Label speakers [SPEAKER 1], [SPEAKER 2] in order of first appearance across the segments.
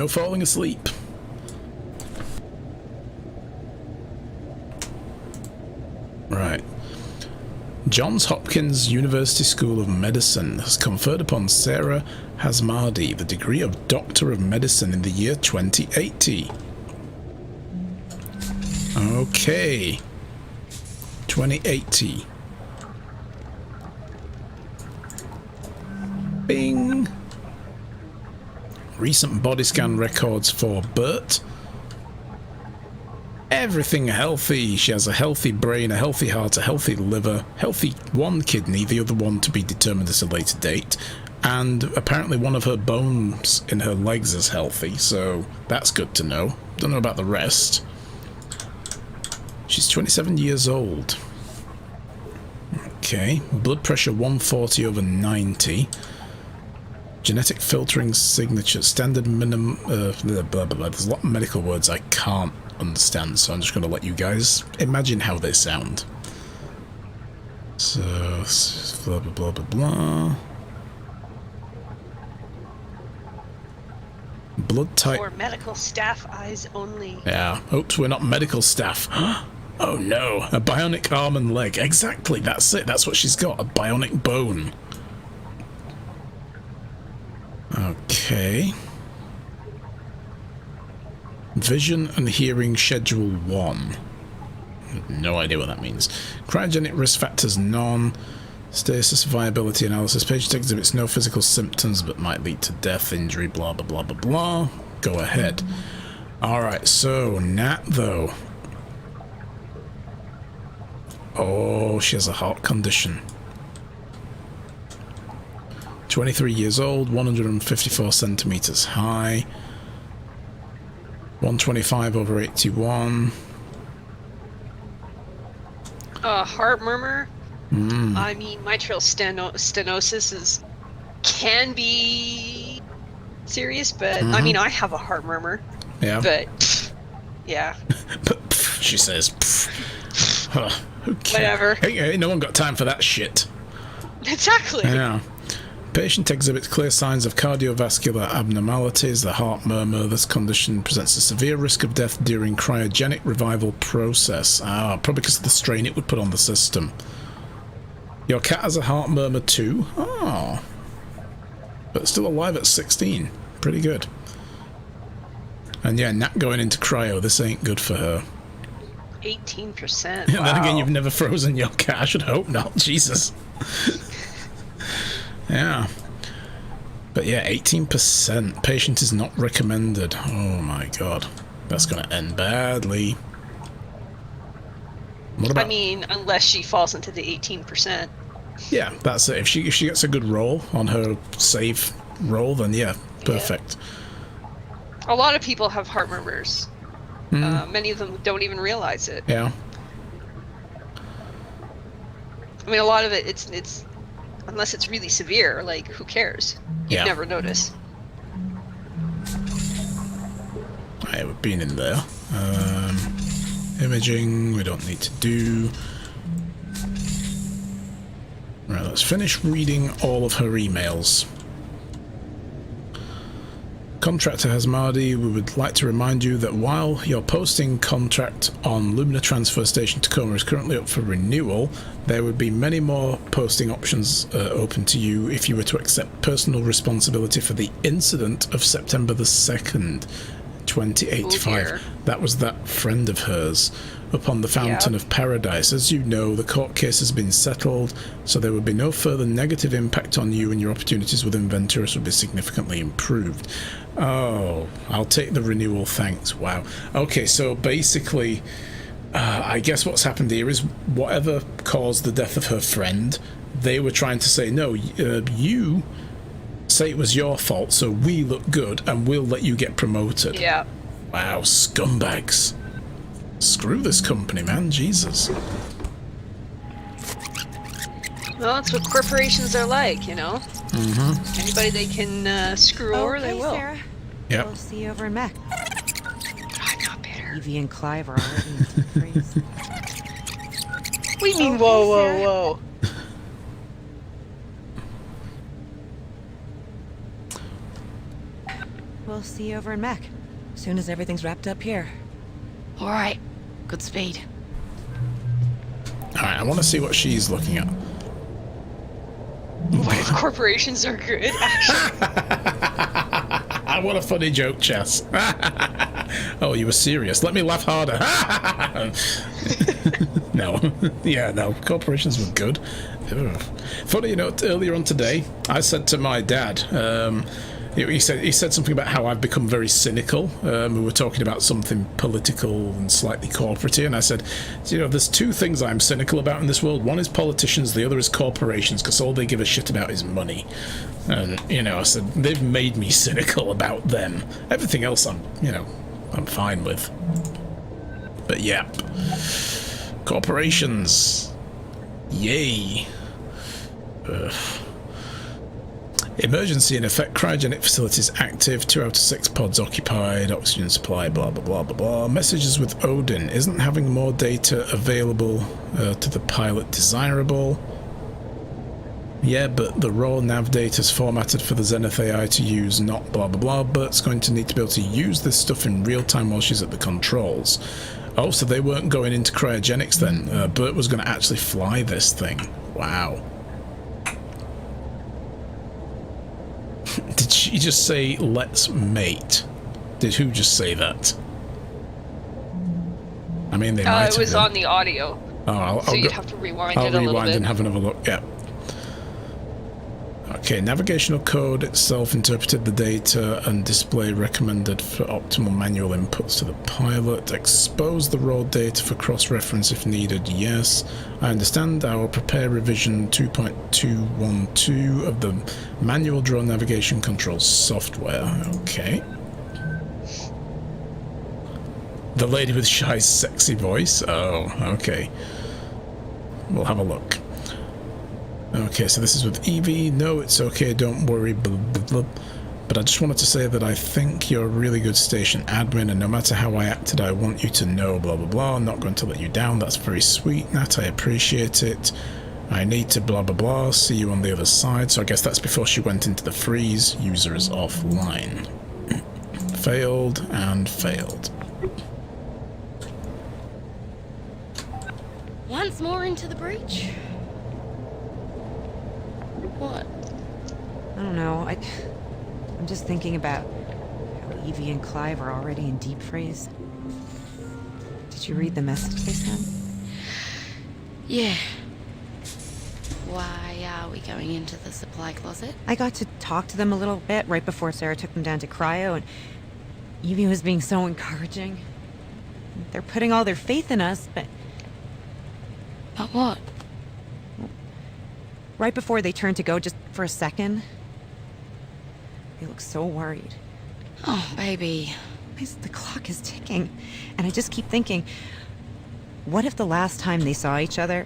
[SPEAKER 1] No falling asleep. Right. Johns Hopkins University School of Medicine has conferred upon Sarah Hazmadi the degree of Doctor of Medicine in the year 2080. Okay. 2080. Bing. Recent body scan records for Bert. Everything healthy. She has a healthy brain, a healthy heart, a healthy liver, healthy one kidney, the other one to be determined at a later date, and apparently one of her bones in her legs is healthy, so that's good to know. Don't know about the rest. She's 27 years old. Okay, blood pressure 140/90. Genetic filtering signature, standard minimum, blah, blah, blah. There's a lot of medical words I can't understand, so I'm just going to let you guys imagine how they sound. So, blah, blah, blah, blah, blah. Blood type.
[SPEAKER 2] For medical staff eyes only.
[SPEAKER 1] Yeah. Oops, we're not medical staff. Oh no, a bionic arm and leg. Exactly, that's it. That's what she's got, a bionic bone. Okay. Vision and hearing schedule 1. No idea what that means. Cryogenic risk factors none. Stasis viability analysis. Patient exhibits no physical symptoms but might lead to death, injury, blah blah blah blah blah. Go ahead. Alright, so Nat though. Oh, she has a heart condition. 23 years old, 154 centimeters high, 125/81.
[SPEAKER 2] Heart murmur. I mean, mitral stenosis can be serious, but I mean, I have a heart murmur.
[SPEAKER 1] Yeah.
[SPEAKER 2] But yeah.
[SPEAKER 1] But she says, huh, who cares?
[SPEAKER 2] Whatever.
[SPEAKER 1] Hey, no one got time for that shit.
[SPEAKER 2] Exactly.
[SPEAKER 1] Yeah. Patient exhibits clear signs of cardiovascular abnormalities, the heart murmur. This condition presents a severe risk of death during cryogenic revival process. Probably because of the strain it would put on the system. Your cat has a heart murmur too? Oh. But still alive at 16. Pretty good. And yeah, Nat going into cryo, this ain't good for her.
[SPEAKER 2] 18%.
[SPEAKER 1] Wow. Then again, you've never frozen your cat. I should hope not. Jesus. Yeah. But yeah, 18%. Patient is not recommended. Oh my god. That's going to end badly. What about...
[SPEAKER 2] I mean, unless she falls into the 18%.
[SPEAKER 1] Yeah, that's it. If she gets a good roll on her save roll, then yeah, perfect.
[SPEAKER 2] Yeah. A lot of people have heart murmurs. Many of them don't even realize it.
[SPEAKER 1] Yeah.
[SPEAKER 2] I mean, a lot of it, it's unless it's really severe, like, who cares? You'd never notice.
[SPEAKER 1] Right, we've been in there. Imaging, we don't need to do. Right, let's finish reading all of her emails. Contractor Hazmadi, we would like to remind you that while your posting contract on Lumina Transfer Station Tacoma is currently up for renewal, there would be many more posting options open to you if you were to accept personal responsibility for the incident of September the 2nd, 2085. That was that friend of hers up on the Fountain of Paradise. As you know, the court case has been settled, so there would be no further negative impact on you, and your opportunities within Venturus would be significantly improved. Oh, I'll take the renewal, thanks. Wow. Okay, so basically, I guess what's happened here is whatever caused the death of her friend, they were trying to say, no, you say it was your fault, so we look good, and we'll let you get promoted.
[SPEAKER 2] Yeah.
[SPEAKER 1] Wow, scumbags. Screw this company, man. Jesus.
[SPEAKER 2] Well, that's what corporations are like, you know? Mm-hmm. Anybody they can screw over, they will.
[SPEAKER 3] Sarah.
[SPEAKER 1] Yep.
[SPEAKER 3] We'll see you over in Mech.
[SPEAKER 2] I'm not bitter.
[SPEAKER 3] Evie and Clive are already in deep freeze.
[SPEAKER 2] What do you mean, whoa?
[SPEAKER 3] We'll we'll see you over in Mech. Soon as everything's wrapped up here.
[SPEAKER 4] All right. Good speed.
[SPEAKER 1] Alright, I want to see what she's looking at.
[SPEAKER 2] What if corporations are good? Actually,
[SPEAKER 1] What a funny joke, Chess. Oh, you were serious. Let me laugh harder. No. Yeah, no. Corporations were good. Ugh. Funny, you know, earlier on today, I said to my dad, he said something about how I've become very cynical. We were talking about something political and slightly corporate, and I said, you know, there's two things I'm cynical about in this world. One is politicians, the other is corporations, because all they give a shit about is money. And, you know, I said, they've made me cynical about them. Everything else I'm fine with. But yeah. Corporations. Yay. Ugh. Emergency in effect. Cryogenic facilities active. 2 out of 6 pods occupied. Oxygen supply. Blah blah blah blah blah. Messages with Odin. Isn't having more data available to the pilot desirable? Yeah, but the raw nav data is formatted for the Zenith AI to use, not blah blah blah. Bert's going to need to be able to use this stuff in real time while she's at the controls. Oh, so they weren't going into cryogenics then. Bert was going to actually fly this thing. Wow. Did she just say, let's mate? Did who just say that? I mean, they might have
[SPEAKER 2] it was
[SPEAKER 1] been.
[SPEAKER 2] on the audio.
[SPEAKER 1] Oh,
[SPEAKER 2] So you'd have to rewind
[SPEAKER 1] I'll
[SPEAKER 2] it a little
[SPEAKER 1] rewind
[SPEAKER 2] bit.
[SPEAKER 1] and have another look. Yeah. Okay, navigational code itself interpreted the data and display recommended for optimal manual inputs to the pilot. Expose the raw data for cross-reference if needed. Yes, I understand. I will prepare revision 2.212 of the manual drone navigation control software. Okay. The lady with shy, sexy voice. Oh, okay. We'll have a look. Okay, so this is with Evie. No, it's okay, don't worry. Blah, blah, blah. But I just wanted to say that I think you're a really good station admin, and no matter how I acted, I want you to know blah blah blah. I'm not going to let you down. That's very sweet, Nat. I appreciate it. I need to blah blah blah. See you on the other side. So I guess that's before she went into the freeze. User is offline. Failed and failed.
[SPEAKER 4] Once more into the breach. What?
[SPEAKER 3] I don't know. I'm just thinking about how Evie and Clive are already in deep freeze. Did you read the message they sent?
[SPEAKER 4] Yeah. Why are we going into the supply closet?
[SPEAKER 3] I got to talk to them a little bit right before Sarah took them down to cryo, and Evie was being so encouraging. They're putting all their faith in us, but
[SPEAKER 4] But what?
[SPEAKER 3] right before they turned to go, just for a second, they look so worried.
[SPEAKER 4] Oh, baby.
[SPEAKER 3] The clock is ticking, and I just keep thinking, what if the last time they saw each other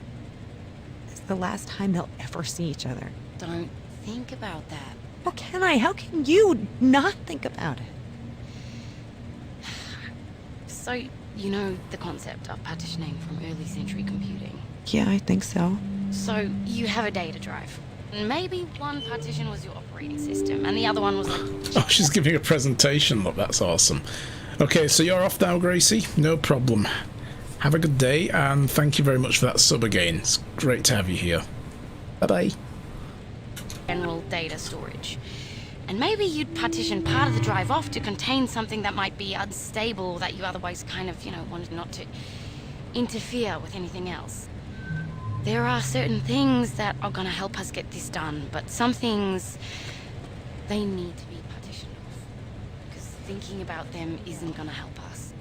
[SPEAKER 3] is the last time they'll ever see each other?
[SPEAKER 4] Don't think about that.
[SPEAKER 3] How can I? How can you not think about it?
[SPEAKER 4] So, you know the concept of partitioning from early century computing.
[SPEAKER 3] Yeah, I think so.
[SPEAKER 4] So, you have a data drive. Maybe one partition was your operating system, and the other one was like...
[SPEAKER 1] Oh, she's giving a presentation. Look, that's awesome. Okay, so you're off now, Gracie. No problem. Have a good day, and thank you very much for that sub again. It's great to have you here. Bye-bye.
[SPEAKER 4] general data storage. And maybe you'd partition part of the drive off to contain something that might be unstable that you otherwise kind of, wanted not to interfere with anything else. There are certain things that are gonna help us get this done, but some things, they need to be partitioned off. Because thinking about them isn't gonna help us.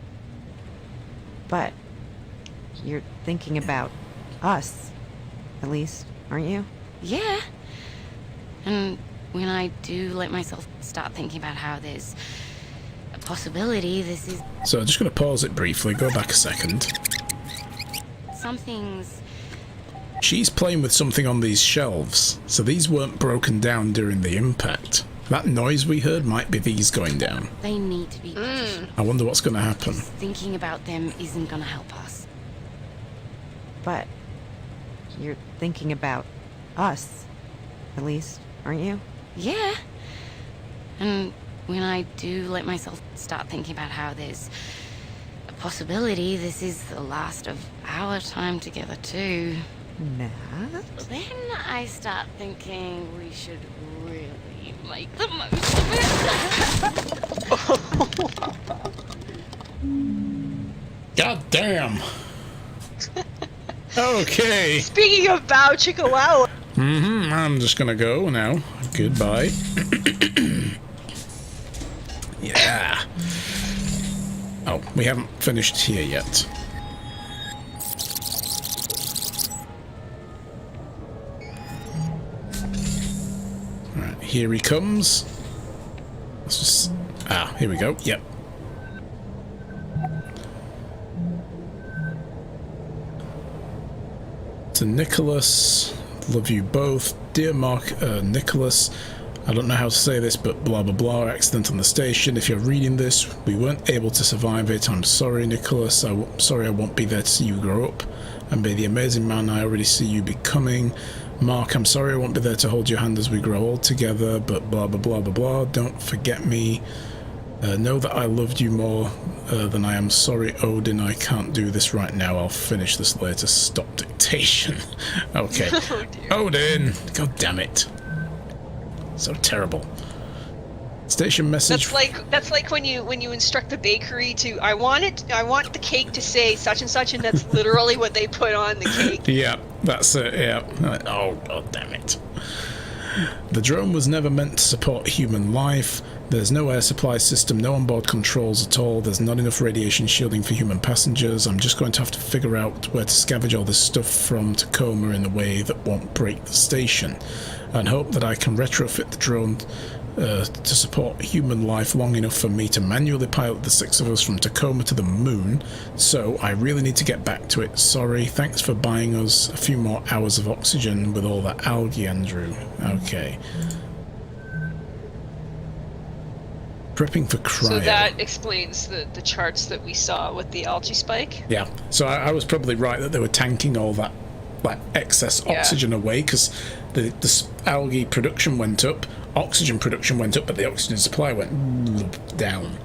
[SPEAKER 3] But you're thinking about us, at least, aren't you?
[SPEAKER 4] Yeah. And when I do let myself start thinking about how there's a possibility this is...
[SPEAKER 1] So I'm just going to pause it briefly, go back a second.
[SPEAKER 4] Some things...
[SPEAKER 1] She's playing with something on these shelves, so these weren't broken down during the impact. That noise we heard might be these going down.
[SPEAKER 4] They need to be partitioned.
[SPEAKER 1] I wonder what's going to happen.
[SPEAKER 4] Thinking about them isn't gonna help us.
[SPEAKER 3] But you're thinking about us, at least, aren't you?
[SPEAKER 4] Yeah. And when I do let myself start thinking about how there's a possibility this is the last of our time together too,
[SPEAKER 3] Matt?
[SPEAKER 4] then I start thinking we should really make the most of it.
[SPEAKER 1] God damn. Okay.
[SPEAKER 2] Speaking of Bow Chicka Wow.
[SPEAKER 1] I'm just gonna go now. Goodbye. Yeah. Oh, we haven't finished here yet. Alright, here he comes. Let's just... Ah, here we go. Yep. To Nicholas, love you both. Dear Mark, Nicholas, I don't know how to say this, but blah blah blah, accident on the station. If you're reading this, we weren't able to survive it. I'm sorry, Nicholas. I'm sorry I won't be there to see you grow up and be the amazing man I already see you becoming. Mark, I'm sorry I won't be there to hold your hand as we grow old together, but blah blah blah blah blah. Don't forget me. Know that I loved you more than I am sorry, Odin. I can't do this right now. I'll finish this later. Stop dictation. Okay.
[SPEAKER 2] Oh, dear.
[SPEAKER 1] Odin! God damn it. So terrible. Station message.
[SPEAKER 2] That's like when you instruct the bakery to I want the cake to say such and such, and that's literally what they put on the cake.
[SPEAKER 1] Yeah, that's it, yeah. Oh, god damn it. The drone was never meant to support human life. There's no air supply system, no onboard controls at all. There's not enough radiation shielding for human passengers. I'm just going to have to figure out where to scavenge all this stuff from Tacoma in a way that won't break the station, and hope that I can retrofit the drone to support human life long enough for me to manually pilot the 6 of us from Tacoma to the moon. So I really need to get back to it. Sorry. Thanks for buying us a few more hours of oxygen with all that algae, Andrew. Okay. Prepping for cryo.
[SPEAKER 2] So that explains the charts that we saw with the algae spike.
[SPEAKER 1] Yeah. So I was probably right that they were tanking all that excess oxygen away, because the algae production went up, oxygen production went up, but the oxygen supply went down.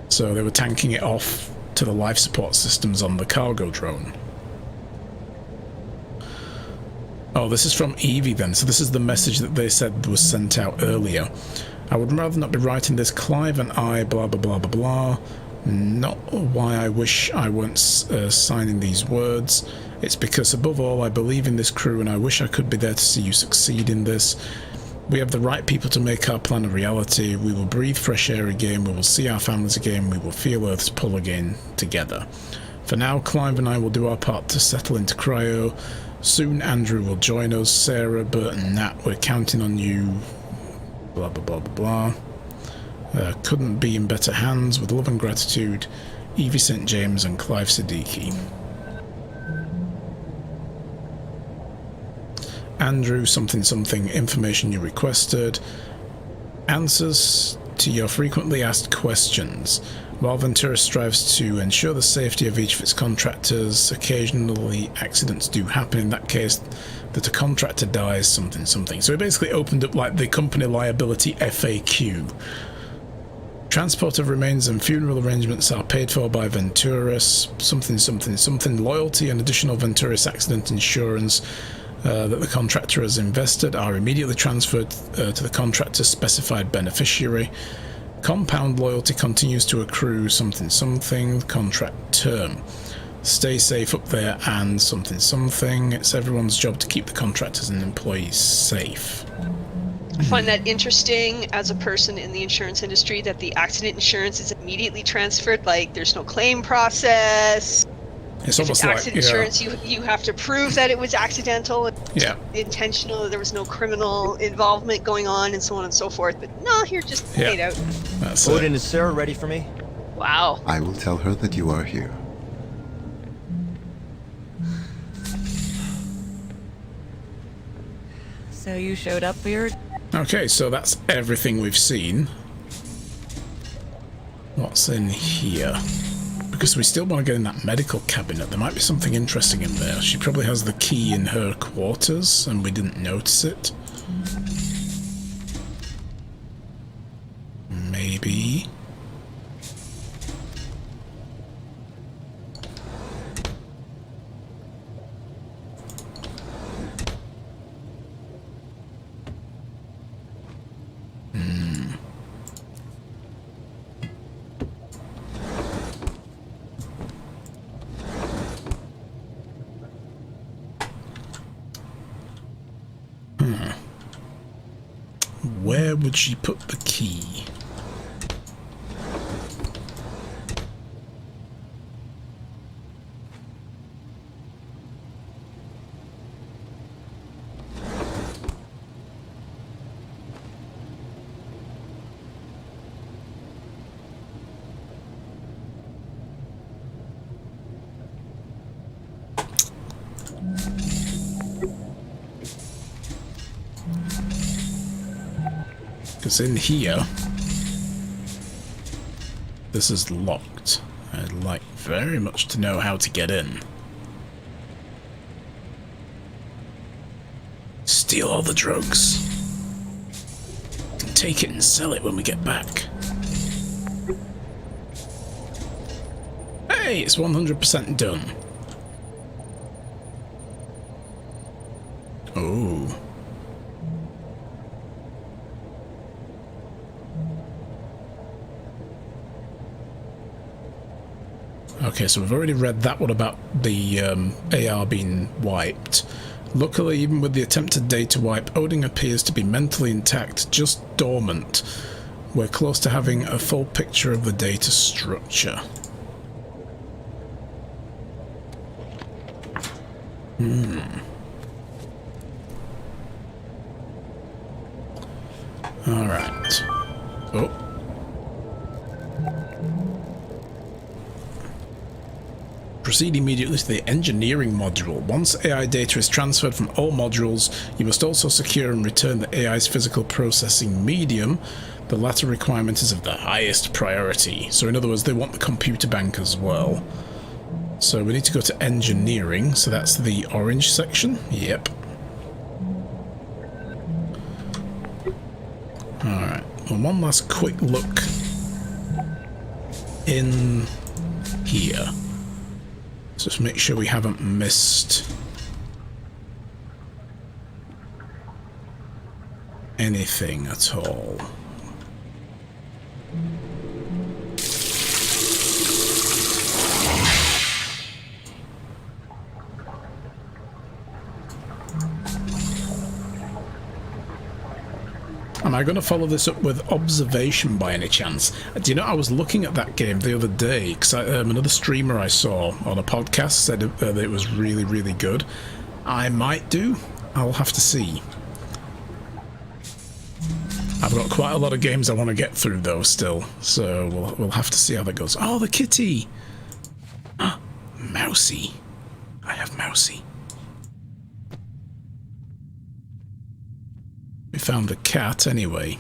[SPEAKER 1] So they were tanking it off to the life support systems on the cargo drone. Oh, this is from Evie then. So this is the message that they said was sent out earlier. I would rather not be writing this. Clive and I, blah blah blah blah blah. Not why I wish I weren't signing these words. It's because above all I believe in this crew and I wish I could be there to see you succeed in this. We have the right people to make our plan a reality. We will breathe fresh air again. We will see our families again. We will feel Earth's pull again together. For now, Clive and I will do our part to settle into cryo. Soon Andrew will join us. Sarah, Bert and Nat, we're counting on you. Blah blah blah blah blah. Couldn't be in better hands. With love and gratitude, Evie St. James and Clive Siddiqui. Andrew something something, information you requested. Answers to your frequently asked questions. While Ventura strives to ensure the safety of each of its contractors, occasionally accidents do happen. In that case, that a contractor dies, something something. So it basically opened up like the company liability FAQ. Transport of remains and funeral arrangements are paid for by Venturis, something something something. Loyalty and additional Venturis accident insurance that the contractor has invested are immediately transferred to the contractor's specified beneficiary. Compound loyalty continues to accrue, something something. Contract term. Stay safe up there and something something. It's everyone's job to keep the contractors and employees safe.
[SPEAKER 2] I find that interesting as a person in the insurance industry, that the accident insurance is immediately transferred. Like, there's no claim process.
[SPEAKER 1] It's
[SPEAKER 2] If
[SPEAKER 1] almost
[SPEAKER 2] it's
[SPEAKER 1] like,
[SPEAKER 2] accident insurance, you have to prove that it was accidental,
[SPEAKER 1] yeah,
[SPEAKER 2] intentional, there was no criminal involvement going on, and so on and so forth. But no, here, just paid out.
[SPEAKER 1] That's
[SPEAKER 5] Odin,
[SPEAKER 1] it.
[SPEAKER 5] is Sarah ready for me?
[SPEAKER 2] Wow.
[SPEAKER 6] I will tell her that you are here.
[SPEAKER 3] So you showed up here?
[SPEAKER 1] Okay, so that's everything we've seen. What's in here? Because we still want to get in that medical cabinet. There might be something interesting in there. She probably has the key in her quarters and we didn't notice it. maybe. Where would she put the key? Because in here, this is locked. I'd like very much to know how to get in. Steal all the drugs. And take it and sell it when we get back. Hey, it's 100% done. Oh. Okay, so we've already read that one about the AR being wiped. Luckily, even with the attempted data wipe, Odin appears to be mentally intact, just dormant. We're close to having a full picture of the data structure. Alright. Oh. Proceed immediately to the engineering module. Once AI data is transferred from all modules, you must also secure and return the AI's physical processing medium. The latter requirement is of the highest priority. So in other words, they want the computer bank as well. So we need to go to engineering. So that's the orange section. Yep. Alright. Well, one last quick look in here. Just make sure we haven't missed anything at all. Am I going to follow this up with observation by any chance? Do you know, I was looking at that game the other day because another streamer I saw on a podcast said that it was really, really good. I might do. I'll have to see. I've got quite a lot of games I want to get through though still, so we'll have to see how that goes. Oh, the kitty! Ah, Mousy. I have Mousy. We found the cat anyway.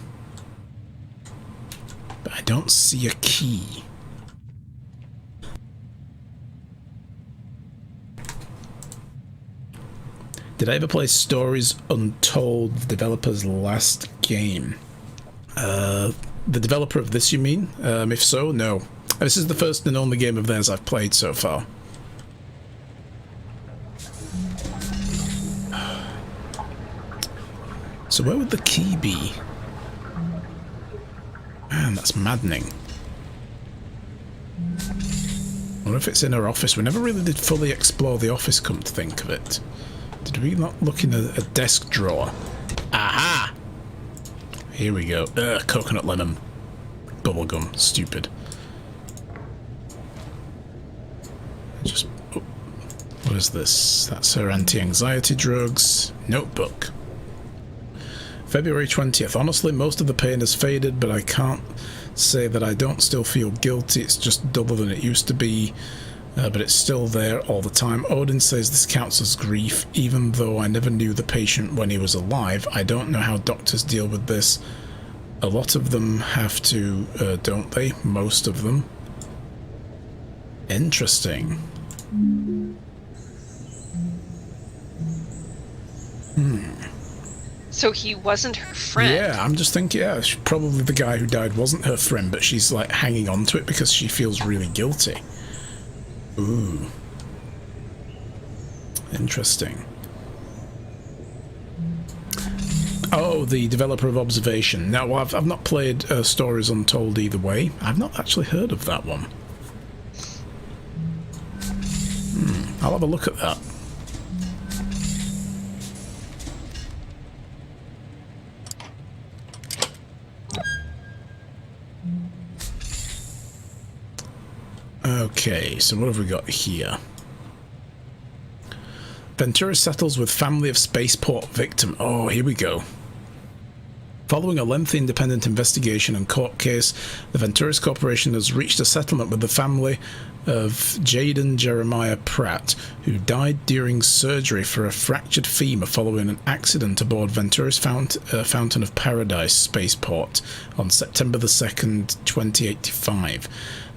[SPEAKER 1] But I don't see a key. Did I ever play Stories Untold, the developer's last game? The developer of this, you mean? If so, no. This is the first and only game of theirs I've played so far. So where would the key be? Man, that's maddening. I wonder if it's in her office. We never really did fully explore the office, come to think of it. Did we not look in a desk drawer? Aha! Here we go. Coconut lemon. Bubblegum. Stupid. Just... Oh, what is this? That's her anti-anxiety drugs. Notebook. February 20th. Honestly, most of the pain has faded, but I can't say that I don't still feel guilty. It's just double than it used to be, but it's still there all the time. Odin says this counts as grief, even though I never knew the patient when he was alive. I don't know how doctors deal with this. A lot of them have to, don't they? Most of them. Interesting.
[SPEAKER 2] So he wasn't her friend.
[SPEAKER 1] Yeah, I'm just thinking, yeah, probably the guy who died wasn't her friend, but she's like hanging on to it because she feels really guilty. Ooh. Interesting. Oh, the developer of Observation. Now, well, I've not played Stories Untold either way. I've not actually heard of that one. I'll have a look at that. Okay, so what have we got here? Ventura settles with family of spaceport victim. Oh, here we go. Following a lengthy independent investigation and court case, the Venturis Corporation has reached a settlement with the family of Jaden Jeremiah Pratt, who died during surgery for a fractured femur following an accident aboard Venturis Fountain of Paradise spaceport on September the 2nd, 2085.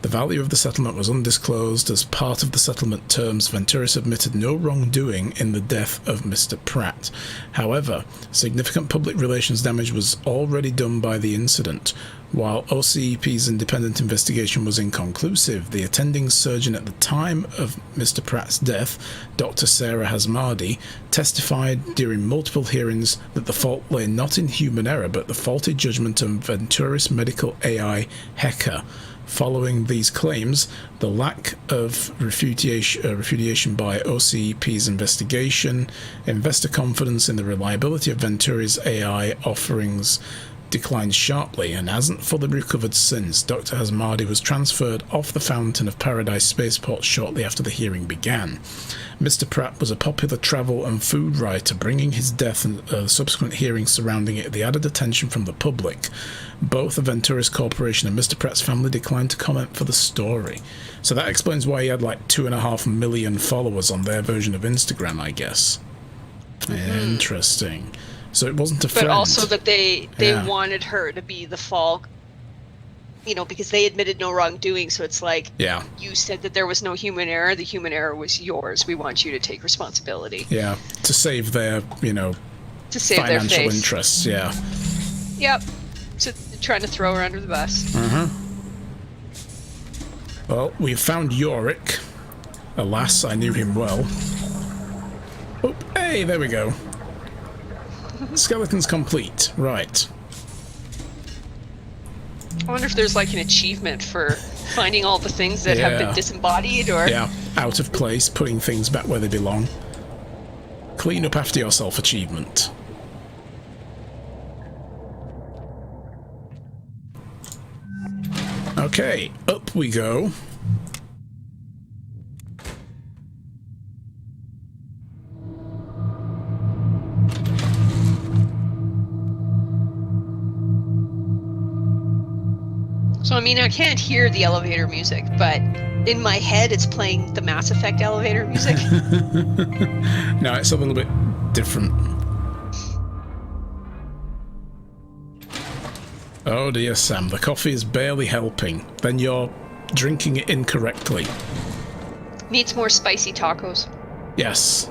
[SPEAKER 1] The value of the settlement was undisclosed. As part of the settlement terms, Venturis admitted no wrongdoing in the death of Mr. Pratt. However, significant public relations damage was already done by the incident. While OCEP's independent investigation was inconclusive, the attending surgeon at the time of Mr. Pratt's death, Dr. Sarah Hasmadi, testified during multiple hearings that the fault lay not in human error but the faulty judgment of Venturis medical AI Hacker. Following these claims, the lack of repudiation by OCEP's investigation, investor confidence in the reliability of Venturi's AI offerings declined sharply and hasn't fully recovered since. Dr. Hasmadi was transferred off the Fountain of Paradise spaceport shortly after the hearing began. Mr. Pratt was a popular travel and food writer, bringing his death and subsequent hearings surrounding it the added attention from the public. Both the Venturis Corporation and Mr. Pratt's family declined to comment for the story. So that explains why he had like 2.5 million followers on their version of Instagram, I guess. Interesting. So it wasn't a friend.
[SPEAKER 2] But also that they
[SPEAKER 1] Yeah.
[SPEAKER 2] wanted her to be the fall, you know, because they admitted no wrongdoing. So it's like,
[SPEAKER 1] Yeah,
[SPEAKER 2] you said that there was no human error. The human error was yours. We want you to take responsibility
[SPEAKER 1] yeah. To save their,
[SPEAKER 2] to save their
[SPEAKER 1] financial
[SPEAKER 2] face.
[SPEAKER 1] interests, yeah.
[SPEAKER 2] Yep. So trying to throw her under the bus.
[SPEAKER 1] Well, we found Yorick. Alas, I knew him well. Oh, hey, there we go. Skeleton's complete. Right.
[SPEAKER 2] I wonder if there's like an achievement for finding all the things that have
[SPEAKER 1] Yeah.
[SPEAKER 2] been disembodied, or
[SPEAKER 1] Yeah, out of place, putting things back where they belong. Clean up after yourself achievement. Okay, up we go.
[SPEAKER 2] So I mean, I can't hear the elevator music, but in my head it's playing the Mass Effect elevator music.
[SPEAKER 1] No, it's a little bit different. Oh dear, Sam, the coffee is barely helping. Then you're drinking it incorrectly.
[SPEAKER 2] Needs more spicy tacos.
[SPEAKER 1] Yes.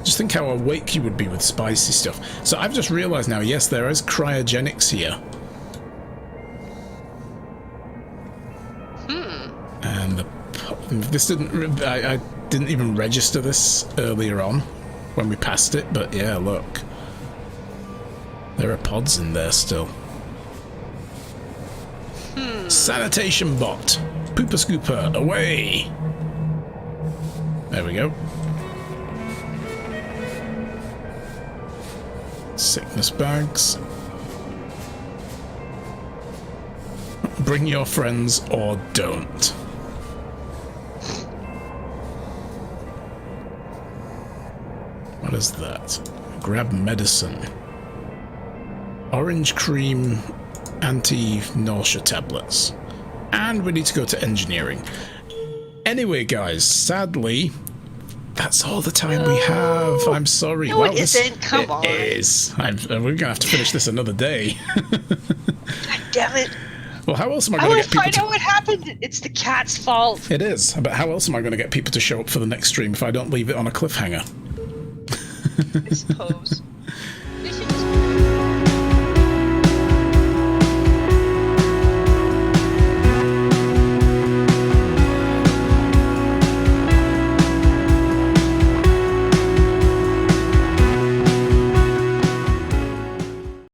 [SPEAKER 1] Just think how awake you would be with spicy stuff. So I've just realised now, yes, there is cryogenics here. And this didn't. I didn't even register this earlier on when we passed it, but yeah, look, there are pods in there still. Sanitation bot, pooper scooper, away. There we go. Sickness bags. Bring your friends or don't. What is that? Grab medicine. Orange cream anti-nausea tablets. And we need to go to engineering. Anyway, guys, sadly, that's all the time we have. I'm sorry.
[SPEAKER 2] No, it isn't. Come on.
[SPEAKER 1] It is. We're going to have to finish this another day.
[SPEAKER 2] God damn it.
[SPEAKER 1] Well, how else am I
[SPEAKER 2] I
[SPEAKER 1] going to
[SPEAKER 2] want
[SPEAKER 1] get
[SPEAKER 2] to
[SPEAKER 1] people
[SPEAKER 2] find
[SPEAKER 1] to...
[SPEAKER 2] out what happened. It's the cat's fault.
[SPEAKER 1] It is, but how else am I going to get people to show up for the next stream if I don't leave it on a cliffhanger?
[SPEAKER 2] I suppose.